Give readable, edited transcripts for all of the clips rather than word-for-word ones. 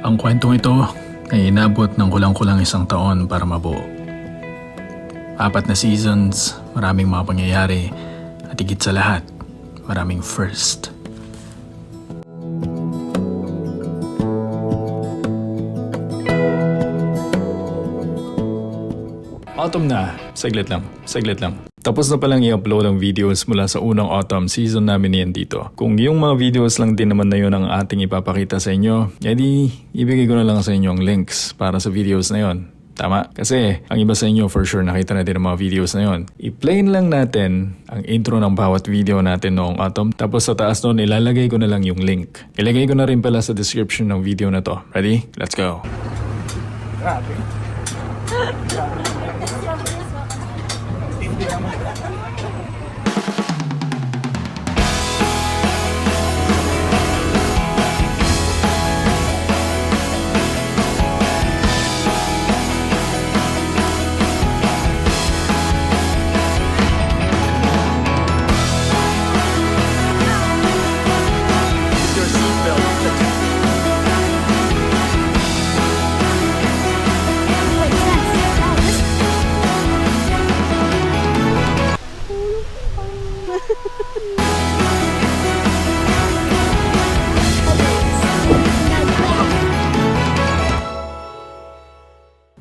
Ang kwentong ito ay inabot ng kulang-kulang 1 taon para mabuo. 4 na seasons, maraming mga pangyayari, at higit sa lahat, maraming first. Autumn na, saglit lang. Tapos na palang i-upload ang videos mula sa unang autumn season namin niyan dito. Kung yung mga videos lang din naman na yun ang ating ipapakita sa inyo, edi ibigay ko na lang sa inyo ang links para sa videos na yon. Tama? Kasi ang iba sa inyo for sure nakita na din ang mga videos na yon. I-play lang natin ang intro ng bawat video natin noong autumn. Tapos sa taas noon ilalagay ko na lang yung link. Ilagay ko na rin pala sa description ng video na to. Ready? Let's go! Grabe.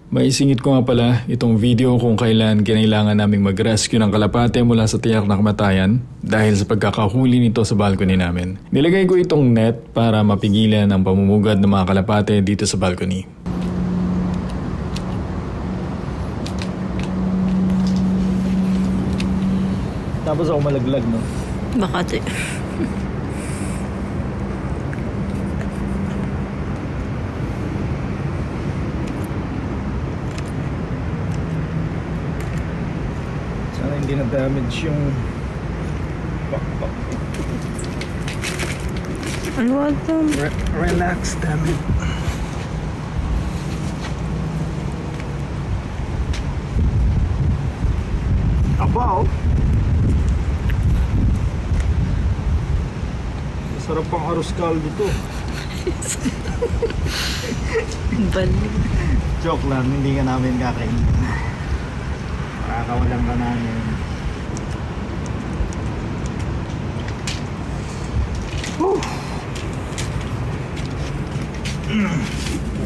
Maisingit ko nga pala itong video kung kailan kinailangan naming mag-rescue ng kalapate mula sa tiyak na kamatayan dahil sa pagkakahuli nito sa balcony namin. Nilagay ko itong net para mapigilan ang pamumugad ng mga kalapate dito sa balcony. Tapos ako malaglag, no? Makati. Sana hindi na-damage yung backpack. Ano ito? Relax, damn it. Abaw! Masarap pang arroz caldo to. Balik. Joke lang, hindi ka namin kakainin. Makakawalan ka namin.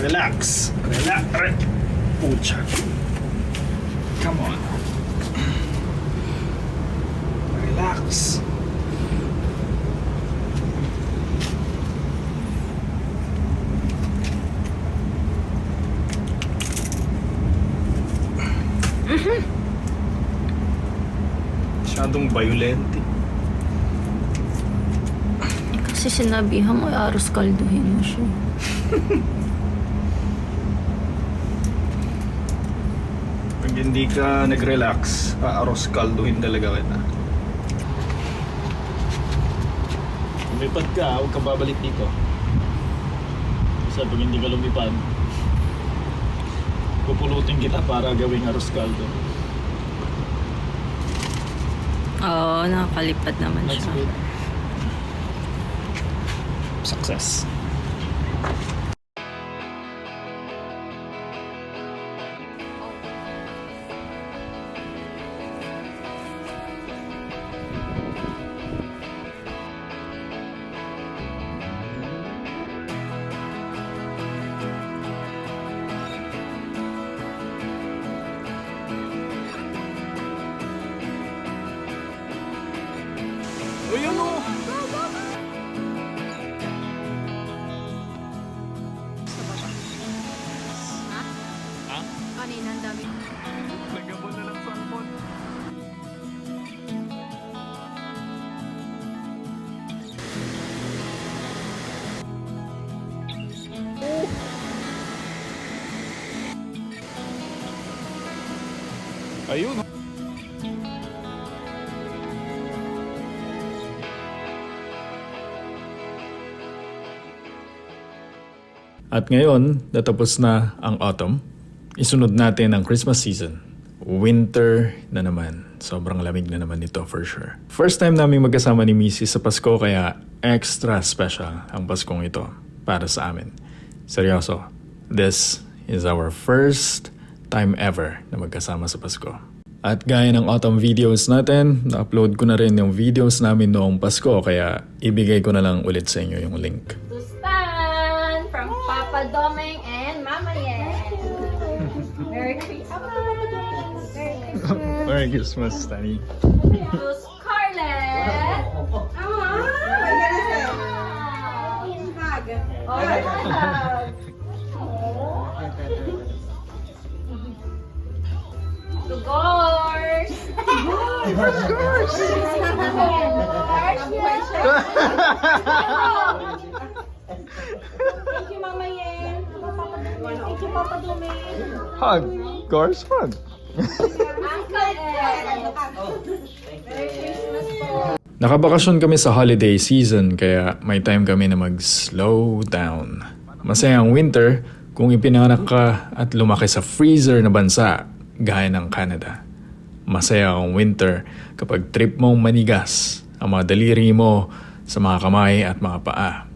Relax. Pucha. Come on. Relax. Masyadong violent eh. Kasi sinabihan mo, aros kalduhin mo siya. Pag hindi ka nag-relax, aaros kalduhin talaga kita. Lumipad ka, huwag ka babalik dito. Kasi pag hindi ka lumipad, pupulutin kita para gawing aros kaldo. Oo, nakakalipad naman That's siya. good. Success. Ayan o! Ha? Kanina, ang dami. Nagabon na lang salmon. Ayun. At ngayon, natapos na ang autumn. Isunod natin ang Christmas season. Winter na naman. Sobrang lamig na naman ito for sure. First time namin magkasama ni Mrs. sa Pasko kaya extra special ang Paskong ito para sa amin. Seryoso, this is our first time ever na magkasama sa Pasko. At gaya ng autumn videos natin, na-upload ko na rin yung videos namin noong Pasko, kaya ibigay ko na lang ulit sa inyo yung link. Stan from Papa Domeng and Mama Yen. Merry Christmas. Merry Christmas, Tani. To Scarlett. To Gors. Thank you, Mama Yen. Thank you, Papa Domeng. Hug! Gors, hug! Uncle Ed. Merry Christmas po. Nakabakasyon kami sa holiday season kaya may time kami na mag-slow down. Masaya ang winter kung ipinanganak ka at lumaki sa freezer na bansa gaya ng Canada. Masaya ang winter kapag trip mong manigas ang mga daliri mo sa mga kamay at mga paa.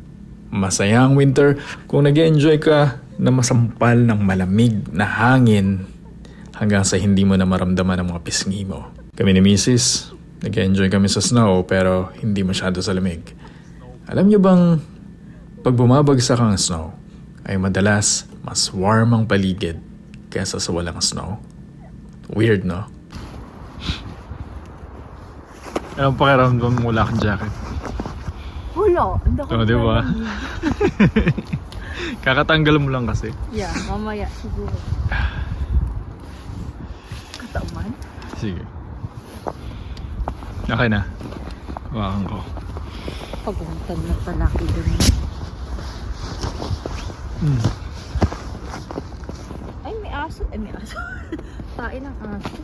Masaya ang winter kung nag-enjoy ka na masampal ng malamig na hangin hanggang sa hindi mo na maramdaman ang mga pisngi mo. Kami ni Mrs. nag-enjoy kami sa snow pero hindi masyado sa lamig. Alam niyo bang pag bumabagsak ang snow ay madalas mas warm ang paligid kaysa sa walang snow? Weird, no? Anong pakiramdam mo wala kang jacket? Wala. Oo, di ba? Kakatanggal mo lang kasi. Yeah, mamaya siguro. Kataman? Sige. Okay na. Hawakan ko. Paguntan na pala ko dun. Ay, may aso. Ay, may aso. Tain ng aso.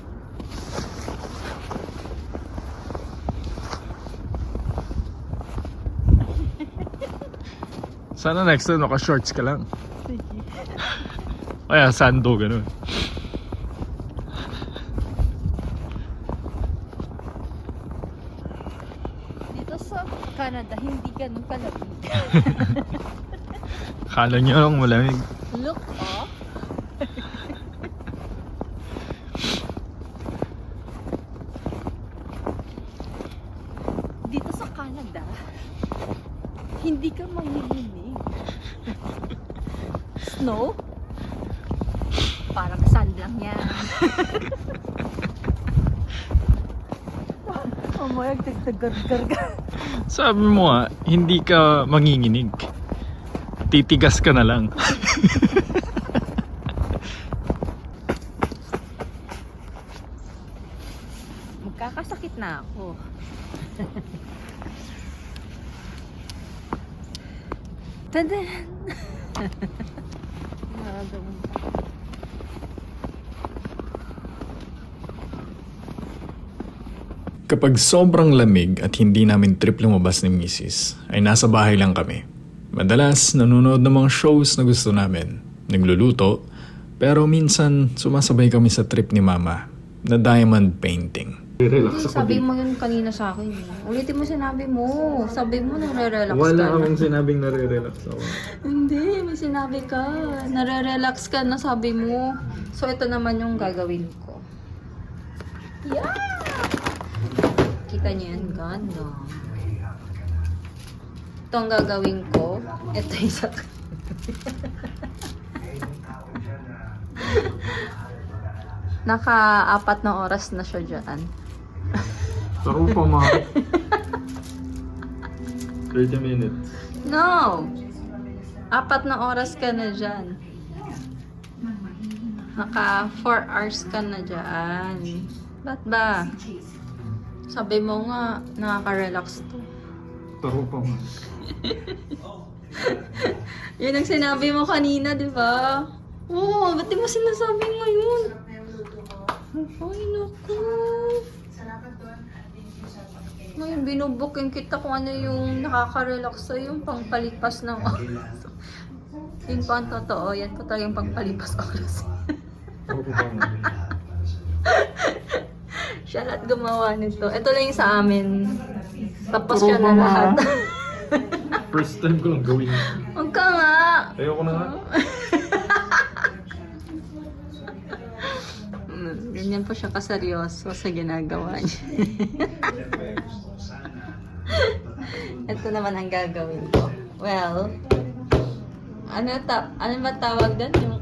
Sana next time naka-shorts ka lang. Kaya sando, ganun. Dito sa Canada, hindi ganun kalamig. Kala nyo lang malamig. Look, oh. Dito sa Canada, hindi ka manginginig. Snow? Parang sand lang yan. Mamaya tagtagar-gar ka. Sabi mo nga, hindi ka manginginig. Titigas ka na lang. Magkakasakit na ako. Tadan! Nararamdaman ko. Kapag sobrang lamig at hindi namin trip lumabas ni Mrs., ay nasa bahay lang kami. Madalas nanonood ng mga shows na gusto namin, nagluluto, pero minsan sumasabay kami sa trip ni Mama na diamond painting. Hindi, sabi mo yun kanina sa akin. Ulitin mo sinabi mo. Sabi mo nare-relax ka na. sinabing nare-relax ako. Hindi, may sinabi ka. Nare-relax ka na sabi mo. So ito naman yung gagawin ko. Yeah! Kita niyo yan, ganda. Ito ang gagawin ko. Ito yung sa... Naka-4 na oras na siya dyan. Saro pa mga 30 minutes. No! 4 na oras ka na dyan. Naka 4 hours ka na dyan. Ba't ba? Sabi mo nga, nakaka-relax to. Saro pa mga. Yun ang sinabi mo kanina, di ba? Oo, ba't di mo sinasabi ngayon? Ay, naku. Ngayon, binubuking kita kung ano yung nakaka-relax sa'yo, yung pangpalipas ng oras. Yun po ang totoo, yan po talaga yung pangpalipas oras. Siya lahat gumawa nito. Ito lang yung sa amin. Tapos siya na lahat. First time ko lang gawin. Huwag ka nga! Ayoko na nga. Ganyan po siya kaseryoso sa ginagawa niya. Ito naman ang gagawin ko. Well, ano ba tawag doon?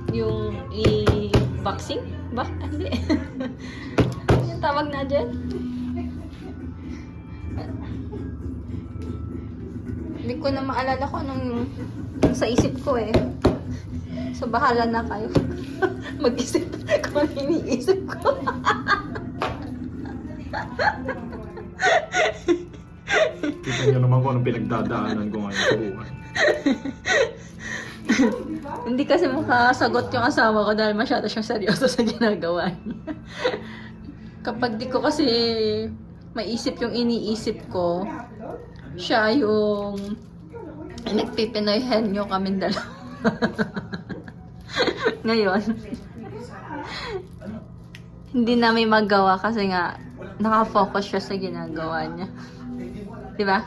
Yung i-boxing? Ba? Hindi. Yung tawag na dyan? Hindi ko na maalala kung anong sa isip ko eh. So, bahala na kayo. Mag-isip kung ano iniisip ko. Kita niyo naman kung anong pinagdadaanan ko ngayon sa buhay. Hindi kasi makasagot yung asawa ko dahil masyado siyang seryoso sa ginagawa niya. Kapag di ko kasi maisip yung iniisip ko, siya yung nagpipinoy henyo kaming dalawa. Ngayon, hindi namin magawa kasi nga nakafocus siya sa ginagawa niya. Diba?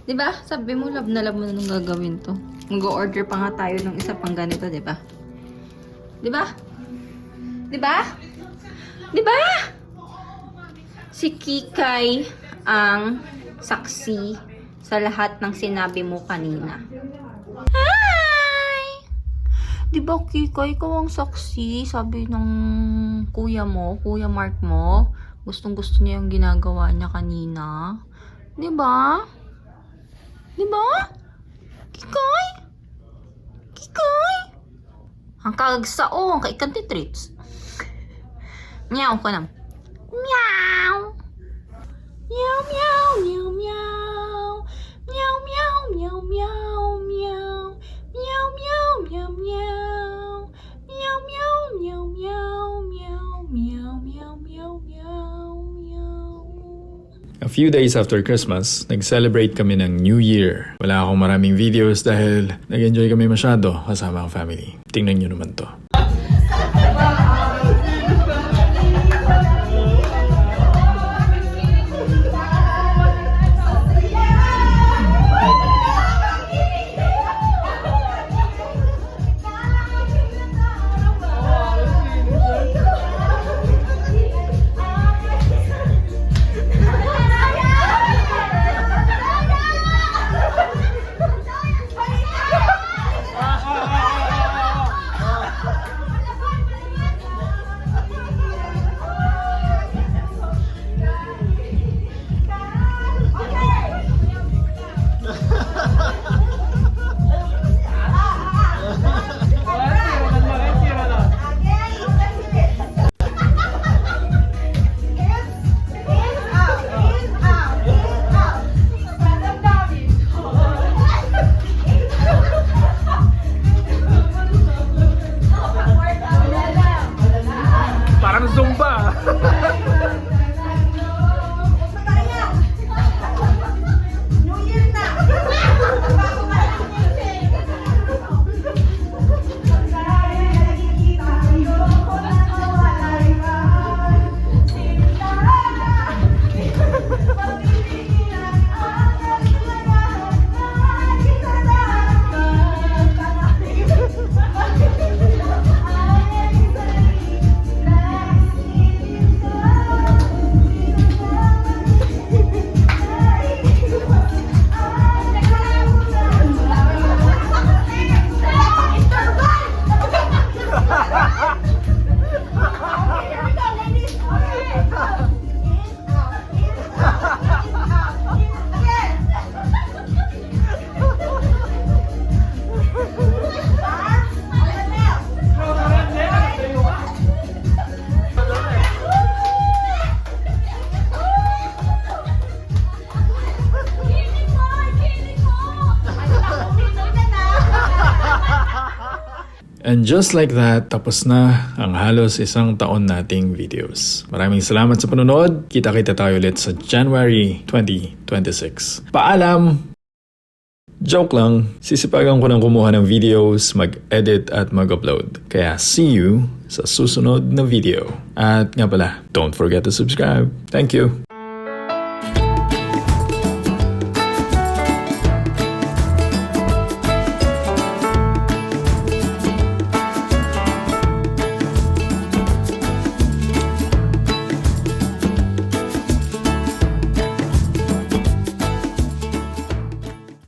Diba? Sabi mo, love na love mo na nung gagawin to. Mag-order pa nga tayo ng isa pang ganito, diba? Diba? Diba? Diba? Si Kikay ang saksi sa lahat ng sinabi mo kanina. Hi! Diba, Kikay, ikaw ang saksi? Sabi ng kuya mo, Kuya Mark mo, gustong-gusto niya yung ginagawa niya kanina. Diba? Diba? Kikay? Kikay? Ang kagsaong, kaikanti trips. Meow ko na. Meow! Meow, meow, meow, meow. Meow, meow, meow, meow, meow. Meow, meow, meow, meow. Meow, meow, meow, meow, meow. Meow, meow, meow, meow, meow. A few days after Christmas, nag-celebrate kami ng New Year. Wala akong maraming videos dahil nag-enjoy kami masyado kasama ang family. Tingnan nyo naman to. Parang Zumba! And just like that, tapos na ang halos isang taon nating videos. Maraming salamat sa panonood. Kita-kita tayo ulit sa January 2026. Paalam! Joke lang, sisipagan ko ng kumuha ng videos, mag-edit at mag-upload. Kaya see you sa susunod na video. At nga pala, don't forget to subscribe. Thank you!